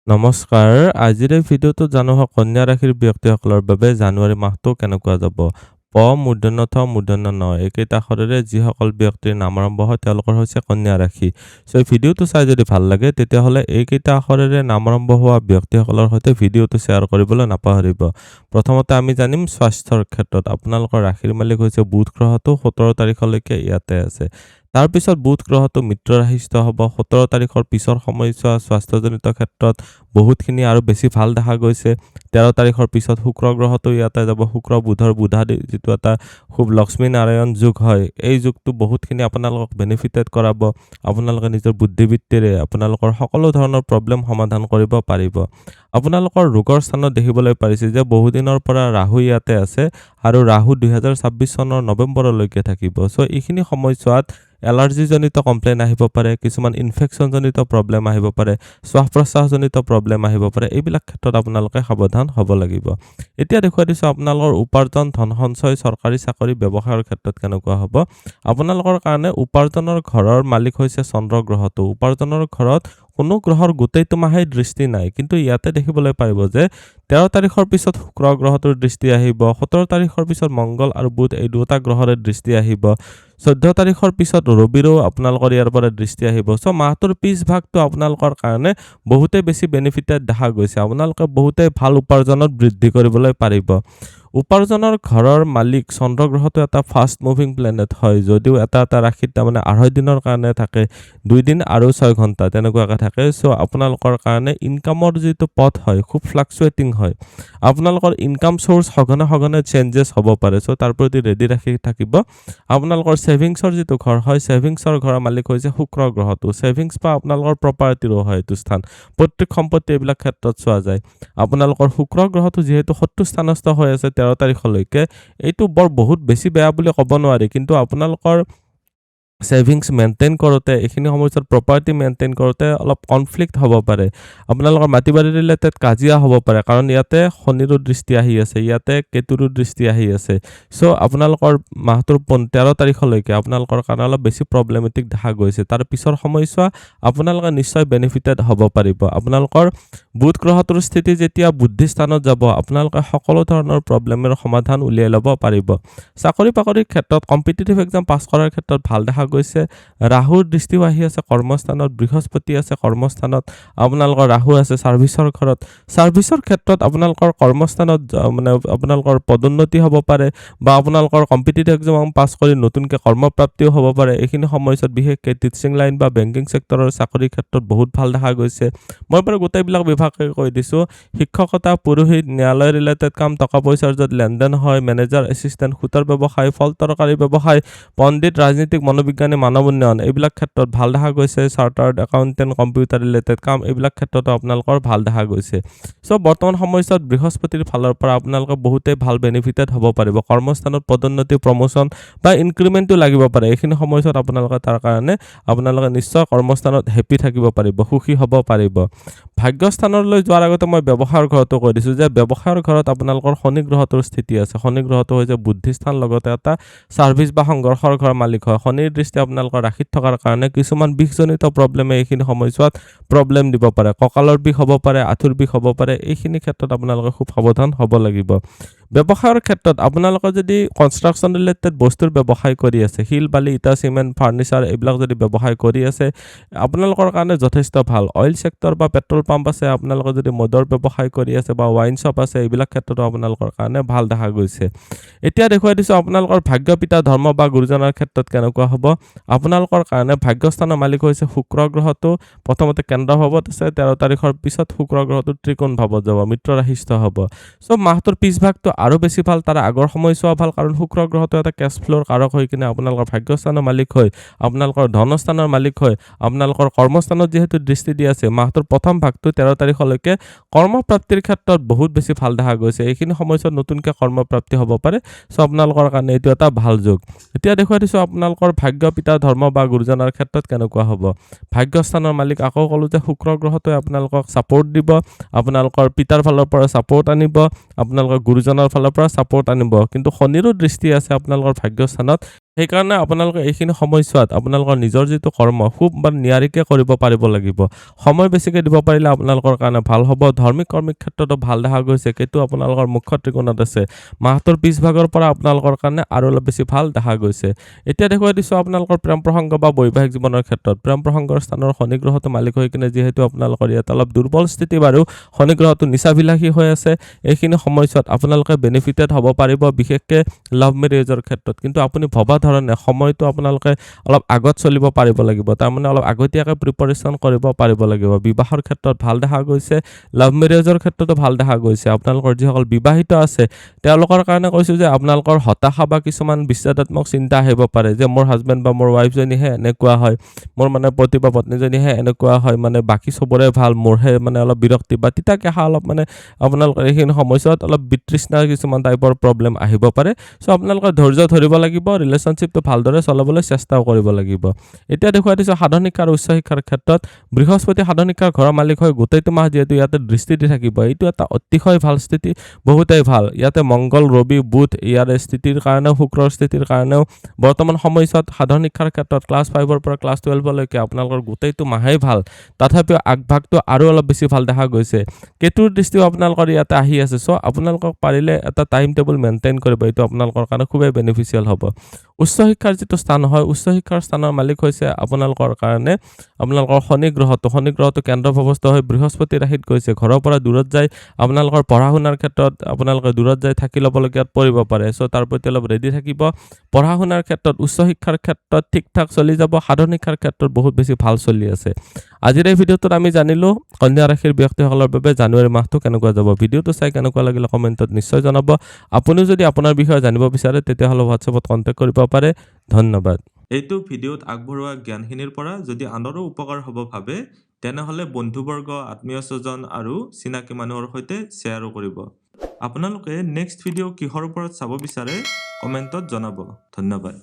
নমস্কাৰ। আজিৰ এই ভিডিঅ'টো জানো হওক কন্যা ৰাশিৰ ব্যক্তিসকলৰ বাবে জানুৱাৰী মাহটো কেনেকুৱা যাব। মূৰ্ধন্য ঠ মূৰ্ধন্য ন এইকেইটা আখৰেৰে যিসকল ব্যক্তিৰ নাম আৰম্ভ হয় তেওঁলোকৰ হৈছে কন্যা ৰাশি। এই ভিডিঅ'টো চাই যদি ভাল লাগে তেতিয়াহ'লে এইকেইটা আখৰেৰে নাম আৰম্ভ হোৱা ব্যক্তিসকলৰ সৈতে ভিডিঅ'টো শ্বেয়াৰ কৰিবলৈ নাপাহৰিব। প্ৰথমতে আমি জানিম স্বাস্থ্যৰ ক্ষেত্ৰত আপোনালোকৰ ৰাশিৰ মালিক হৈছে বুধ গ্ৰহটো 17 তাৰিখলৈকে ইয়াতে আছে। তাৰপিছত বুধ গ্ৰহটো মিত্ৰ ৰাশিস্থ হ'ব 17 তাৰিখৰ পিছৰ সময়ছোৱা স্বাস্থ্যজনিত ক্ষেত্ৰত বহুতখিনি আৰু বেছি ভাল দেখা গৈছে। 13 তাৰিখৰ পিছত শুক্ৰ গ্ৰহটো ইয়াতে যাব। শুক্ৰ বুধৰ বুধাদি যিটো এটা খুব লক্ষ্মী নাৰায়ণ যোগ হয়, এই যুগটো বহুতখিনি আপোনালোকক বেনিফিটেড কৰাব। আপোনালোকে নিজৰ বুদ্ধিবৃত্তিৰে আপোনালোকৰ সকলো ধৰণৰ প্ৰব্লেম সমাধান কৰিব পাৰিব। আপোনালোকৰ ৰোগৰ স্থানত দেখিবলৈ পাৰিছে যে বহুদিনৰ পৰা ৰাহু ইয়াতে আছে আৰু ৰাহু 2026 চনৰ নৱেম্বৰলৈকে থাকিব। এইখিনি সময়ছোৱাত এলাৰ্জিজনিত কমপ্লেইন আহিব পাৰে, কিছুমান ইনফেকশ্যনজনিত প্ৰব্লেম আহিব পাৰে, শ্বাস প্ৰশ্বাসজনিত প্ৰব্লেম আহিব পাৰে। এইবিলাক ক্ষেত্ৰত আপোনালোকে সাৱধান হ'ব লাগিব। এতিয়া দেখুৱাই দিছোঁ আপোনালোকৰ উপাৰ্জন, ধন সঞ্চয়, চৰকাৰী চাকৰি, ব্যৱসায়ৰ ক্ষেত্ৰত কেনেকুৱা হ'ব। আপোনালোকৰ কাৰণে উপাৰ্জনৰ ঘৰৰ মালিক হৈছে চন্দ্ৰ গ্ৰহটো। উপাৰ্জনৰ ঘৰত কোনো গ্ৰহৰ গোটেইটো মাহেই দৃষ্টি নাই, কিন্তু ইয়াতে দেখিবলৈ পাৰিব যে 13 তাৰিখৰ পিছত শুক্ৰ গ্ৰহটোৰ দৃষ্টি আহিব, 17 তাৰিখৰ পিছত মংগল আৰু বুধ এই দুটা গ্ৰহৰে দৃষ্টি আহিব, 14 তাৰিখৰ পিছত ৰবিৰো আপোনালোকৰ ইয়াৰ পৰা দৃষ্টি আহিব। মাহটোৰ পিছ ভাগটো আপোনালোকৰ কাৰণে বহুতেই বেছি বেনিফিটেড দেখা গৈছে। আপোনালোকে বহুতেই ভাল উপাৰ্জনত বৃদ্ধি কৰিবলৈ পাৰিব। উপাৰ্জনৰ ঘৰৰ মালিক চন্দ্ৰ গ্ৰহটো এটা ফাষ্ট মুভিং প্লেনেট হয়, যদিও এটা ৰাশিত তাৰমানে 2.5 দিনৰ কাৰণে থাকে, 2 দিন আৰু 6 ঘণ্টা তেনেকুৱাকৈ থাকে। আপোনালোকৰ কাৰণে ইনকামৰ যিটো পথ হয় খুব ফ্লাকচুৱেটিং হয়। আপোনালোকৰ ইনকাম চ'ৰ্চ সঘনে সঘনে চেঞ্জেছ হ'ব পাৰে, তাৰ প্ৰতি ৰেডি ৰাখি থাকিব। আপোনালোকৰ ছেভিংছৰ যিটো ঘৰ হয়, ছেভিংছৰ ঘৰৰ মালিক হৈছে শুক্ৰ গ্ৰহটো। ছেভিংছ বা আপোনালোকৰ প্ৰপাৰ্টিৰো হয় এইটো স্থান, পৈতৃক সম্পত্তি এইবিলাক ক্ষেত্ৰত চোৱা যায়। আপোনালোকৰ শুক্ৰ গ্ৰহটো যিহেতু 70 স্থানস্থ হৈ আছে 13 তাৰিখলৈকে, এইটো বৰ বহুত বেছি বেয়া বুলি ক'ব নোৱাৰি, কিন্তু আপোনালোকৰ ছেভিংছ মেইনটেইন কৰোঁতে, এইখিনি সময়ছোৱাত প্ৰপাৰ্টি মেইনটেইন কৰোঁতে অলপ কনফ্লিক্ট হ'ব পাৰে। আপোনালোকৰ মাটি বাৰী ৰিলেটেড কাজিয়া হ'ব পাৰে, কাৰণ ইয়াতে শনিৰো দৃষ্টি আহি আছে, ইয়াতে কেতুৰো দৃষ্টি আহি আছে। আপোনালোকৰ মাহটোৰ 13 তাৰিখলৈকে আপোনালোকৰ কাৰণে অলপ বেছি প্ৰব্লেমেটিক দেখা গৈছে। তাৰ পিছৰ সময়ছোৱা আপোনালোকে নিশ্চয় বেনিফিটেড হ'ব পাৰিব। আপোনালোকৰ বুধ গ্ৰহটোৰ স্থিতি যেতিয়া বুদ্ধি স্থানত যাব, আপোনালোকে সকলো ধৰণৰ প্ৰব্লেমৰ সমাধান উলিয়াই ল'ব পাৰিব। চাকৰি বাকৰিৰ ক্ষেত্ৰত কম্পিটিটিভ এক্সাম পাছ কৰাৰ ক্ষেত্ৰত ভাল দেখা গৈছে। ৰাহুৰ দৃষ্টিও আহি আছে কৰ্মস্থানত, বৃহস্পতি আছে কৰ্মস্থানত, আপোনালোকৰ ৰাহু আছে ছাৰ্ভিচৰ ঘৰত। ছাৰ্ভিচৰ ক্ষেত্ৰত আপোনালোকৰ কৰ্মস্থানত মানে আপোনালোকৰ পদোন্নতি হ'ব পাৰে, বা আপোনালোকৰ কম্পিটিটিভ এক্সাম পাছ কৰি নতুনকৈ কৰ্মপ্ৰাপ্তিও হ'ব পাৰে। এইখিনি সময়ছোৱাত বিশেষকৈ টিচিং লাইন বা বেংকিং ছেক্টৰৰ চাকৰিৰ ক্ষেত্ৰত বহুত ভাল দেখা গৈছে। মই বাৰু গোটেইবিলাক বিভাগে কৈ দিছোঁ। শিক্ষকতা, পুৰোহিত, ন্যায়ালয় ৰিলেটেড কাম, টকা পইচাৰ য'ত লেনদেন হয়, মেনেজাৰ, এছিষ্টেণ্ট, সূতৰ ব্যৱসায়, ফল তৰকাৰী ব্যৱসায়, পণ্ডিত, ৰাজনীতিক, মনোবিজ্ঞানী, মানৱ উন্নয়ন এইবিলাক ক্ষেত্ৰত ভাল দেখা গৈছে। চাৰ্টাৰ্ড একাউণ্টেণ্ট, কম্পিউটাৰ ৰিলেটেড কাম এইবিলাক ক্ষেত্ৰতো আপোনালোকৰ ভাল দেখা গৈছে। বৰ্তমান সময়ছোৱাত বৃহস্পতিৰ ফালৰ পৰা আপোনালোকে বহুতেই ভাল বেনিফিটেড হ'ব পাৰিব। কৰ্মস্থানত পদোন্নতি, প্ৰমোশ্যন বা ইনক্ৰিমেণ্টটো লাগিব পাৰে। এইখিনি সময়ছোৱাত আপোনালোকে তাৰ কাৰণে আপোনালোকে নিশ্চয় কৰ্মস্থানত হেপী থাকিব পাৰিব, সুখী হ'ব পাৰিব। ভাগ্যস্থানলৈ যোৱাৰ আগতে মই ব্যৱসায়ৰ ঘৰতো কৈ দিছোঁ যে ব্যৱসায়ৰ ঘৰত আপোনালোকৰ শনি গ্ৰহটোৰ স্থিতি আছে। শনি গ্ৰহটো হৈছে বুদ্ধিস্থান, লগতে এটা ছাৰ্ভিচ বা সংঘৰ্ষৰ ঘৰৰ মালিক হয়। শনিৰ দৃষ্টি আপোনালোকৰ ৰাশিত থকাৰ কাৰণে কিছুমান বিষজনিত প্ৰব্লেমে এইখিনি সময়ছোৱাত প্ৰব্লেম দিব পাৰে। কঁকালৰ বিষ হ'ব পাৰে, আঁঠুৰ বিষ হ'ব পাৰে। এইখিনি ক্ষেত্ৰত আপোনালোকে খুব সাৱধান হ'ব লাগিব। ব্যৱসায়ৰ ক্ষেত্ৰত আপোনালোকে যদি কনষ্ট্ৰাকশ্যন ৰিলেটেড বস্তুৰ ব্যৱসায় কৰি আছে, শিল, বালি, ইটা, চিমেণ্ট, ফাৰ্নিচাৰ এইবিলাক যদি ব্যৱসায় কৰি আছে, আপোনালোকৰ কাৰণে যথেষ্ট ভাল। অইল ছেক্টৰ বা পেট্ৰল পাম্প আছে, আপোনালোকে যদি মদৰ ব্যৱসায় কৰি আছে বা ৱাইন শ্বপ আছে, এইবিলাক ক্ষেত্ৰতো আপোনালোকৰ কাৰণে ভাল দেখা গৈছে। এতিয়া দেখুৱাই দিছোঁ আপোনালোকৰ ভাগ্য পিতা, ধৰ্ম বা গুৰুজনাৰ ক্ষেত্ৰত কেনেকুৱা হ'ব। আপোনালোকৰ কাৰণে ভাগ্যস্থানৰ মালিক হৈছে শুক্ৰ গ্ৰহটো। প্ৰথমতে কেন্দ্ৰ ভাৱত আছে, 13 তাৰিখৰ পিছত শুক্ৰ গ্ৰহটো ত্ৰিকোণ ভাৱত যাব, মিত্ৰ ৰাশিস্থ হ'ব। মাহটোৰ পিছভাগটো আৰু বেছি ভাল, তাৰ আগৰ সময়ছোৱা ভাল, কাৰণ শুক্ৰ গ্ৰহটো এটা কেছ ফ্ল'ৰ কাৰক হৈ কিনে আপোনালোকৰ ভাগ্যস্থানৰ মালিক হয়, আপোনালোকৰ ধনস্থানৰ মালিক হয়। আপোনালোকৰ কৰ্মস্থানত যিহেতু দৃষ্টি দি আছে, মাহটোৰ প্ৰথম ভাগটো 13 তাৰিখলৈকে কৰ্মপ্ৰাপ্তিৰ ক্ষেত্ৰত বহুত বেছি ভাল দেখা গৈছে। এইখিনি সময়ছোৱাত নতুনকৈ কৰ্মপ্ৰাপ্তি হ'ব পাৰে। আপোনালোকৰ কাৰণে এইটো এটা ভাল যুগ। এতিয়া দেখুৱাই দিছোঁ আপোনালোকৰ ভাগ্য পিতা, ধৰ্ম বা গুৰুজনাৰ ক্ষেত্ৰত কেনেকুৱা হ'ব। ভাগ্যস্থানৰ মালিক আকৌ ক'লোঁ যে শুক্ৰ গ্ৰহটোৱে আপোনালোকক ছাপোৰ্ট দিব, আপোনালোকৰ পিতাৰ ফালৰ পৰা ছাপোৰ্ট আনিব, আপোনালোকৰ গুৰুজনৰ ফালৰ পৰা ছাপোৰ্ট আনিব। কিন্তু শনিৰো দৃষ্টি আছে আপোনালোকৰ ভাগ্যস্থানত, সেইকাৰণে আপোনালোকে এইখিনি সময়ছোৱাত আপোনালোকৰ নিজৰ যিটো কৰ্ম খুব নিয়াৰিকৈ কৰিব পাৰিব লাগিব। সময় বেছিকৈ দিব পাৰিলে আপোনালোকৰ কাৰণে ভাল হ'ব। কৰ্মিক ক্ষেত্ৰতো ভাল দেখা গৈছে। কেতু আপোনালোকৰ মুখ্য ত্ৰিকোণত আছে। মাহটোৰ পিছভাগৰ পৰা আপোনালোকৰ কাৰণে আৰু অলপ বেছি ভাল দেখা গৈছে। এতিয়া দেখুৱাই দিছোঁ আপোনালোকৰ প্ৰেম প্ৰসংগ বা বৈবাহিক জীৱনৰ ক্ষেত্ৰত। প্ৰেম প্ৰসংগৰ স্থানৰ শনি গ্ৰহটো মালিক হৈ কিনে যিহেতু আপোনালোকৰ ইয়াত অলপ দুৰ্বল স্থিতি বাৰু শনি গ্ৰহটো নিচাভিলাষী হৈ আছে। এইখিনি সময়ছোৱাত আপোনালোকে বেনিফিটেড হ'ব পাৰিব, বিশেষকৈ লাভ মেৰেজৰ ক্ষেত্ৰত। কিন্তু আপুনি ভবা ধৰণে সময়টো আপোনালোকে অলপ আগত চলিব পাৰিব লাগিব। তাৰমানে অলপ আগতীয়াকৈ প্ৰিপাৰেশ্যন কৰিব পাৰিব লাগিব। বিবাহৰ ক্ষেত্ৰত ভাল দেখা গৈছে, লাভ মেৰেজৰ ক্ষেত্ৰতো ভাল দেখা গৈছে। আপোনালোকৰ যিসকল বিবাহিত আছে তেওঁলোকৰ কাৰণে কৈছোঁ যে আপোনালোকৰ হতাশা বা কিছুমান বিষাদাত্মক চিন্তা আহিব পাৰে যে মোৰ হাজবেণ্ড বা মোৰ ৱাইফজনীহে এনেকুৱা হয়, মোৰ পতি বা পত্নীজনীহে এনেকুৱা হয়, বাকী চবৰে ভাল, মোৰহে অলপ বিৰক্তি বা তিতা কেঁহা অলপ আপোনালোকৰ এইখিনি সময়ছোৱাত অলপ বিতৃষ্ণাৰ কিছুমান টাইপৰ প্ৰব্লেম আহিব পাৰে। চ' আপোনালোকে ধৈৰ্য ধৰিব লাগিব, ৰিলেশ্যনশ্বিপটো ভালদৰে চলাবলৈ চেষ্টাও কৰিব লাগিব। এতিয়া দেখুৱাই দিছোঁ সাধন শিক্ষা আৰু উচ্চ শিক্ষাৰ ক্ষেত্ৰত বৃহস্পতি সাধন শিক্ষাৰ ঘৰৰ মালিক হৈ গোটেইটো মাহ যিহেতু ইয়াতে দৃষ্টি দি থাকিব, এইটো এটা অতিশয় ভাল স্থিতি, বহুতেই ভাল। ইয়াতে মংগল, ৰবি, বুধ ইয়াৰ স্থিতিৰ কাৰণেও, শুক্ৰৰ স্থিতিৰ কাৰণেও বৰ্তমান সময়ছোৱাত সাধন শিক্ষাৰ ক্ষেত্ৰত ক্লাছ 5ৰ পৰা ক্লাছ 12লৈকে আপোনালোকৰ গোটেইটো মাহেই ভাল। তথাপিও আগভাগটো আৰু অলপ বেছি ভাল দেখা গৈছে। কেতুৰ দৃষ্টিও আপোনালোকৰ ইয়াতে আহি আছে। চ' আপোনালোকক পাৰিলে এটা টাইম টেবুল মেইনটেইন কৰিব, এইটো আপোনালোকৰ কাৰণে খুবেই বেনিফিচিয়েল হ'ব। উচ্চ শিক্ষাৰ যিটো স্থান হয়, উচ্চ শিক্ষাৰ স্থানৰ মালিক হৈছে আপোনালোকৰ কাৰণে আপোনালোকৰ শনি গ্ৰহটো কেন্দ্ৰভৱস্থ হৈ বৃহস্পতি ৰাশিত গৈছে। ঘৰৰ পৰা দূৰত যায় আপোনালোকৰ পঢ়া শুনাৰ ক্ষেত্ৰত আপোনালোকে দূৰত যাই থাকি ল'বলগীয়াত পৰিব পাৰে। চ' তাৰ প্ৰতি অলপ ৰেডি থাকিব। পঢ়া শুনাৰ ক্ষেত্ৰত উচ্চ শিক্ষাৰ ক্ষেত্ৰত ঠিক ঠাক চলি যাব। সাধন শিক্ষাৰ ক্ষেত্ৰত বহুত বেছি ভাল চলি আছে। আজিৰ এই ভিডিঅ'টোত আমি জানিলোঁ কন্যা ৰাশিৰ ব্যক্তিসকলৰ বাবে জানুৱাৰী মাহটো কেনেকুৱা যাব। ভিডিঅ'টো চাই কেনেকুৱা লাগিলে কমেণ্টত নিশ্চয় জনাব। আপুনিও যদি আপোনাৰ বিষয়ে জানিব বিচাৰে তেতিয়াহ'লে হোৱাটছএপত কণ্টেক্ট কৰিব পাৰে। ধন্যবাদ। এইটো ভিডিঅ'ত আগবঢ়োৱা জ্ঞানখিনিৰ পৰা যদি আনৰো উপকাৰ হ'ব ভাবে তেনেহ'লে বন্ধুবৰ্গ, আত্মীয় স্বজন আৰু চিনাকি মানুহৰ সৈতে শ্বেয়াৰো কৰিব। আপোনালোকে নেক্সট ভিডিঅ' কিহৰ ওপৰত চাব বিচাৰে কমেণ্টত জনাব। ধন্যবাদ।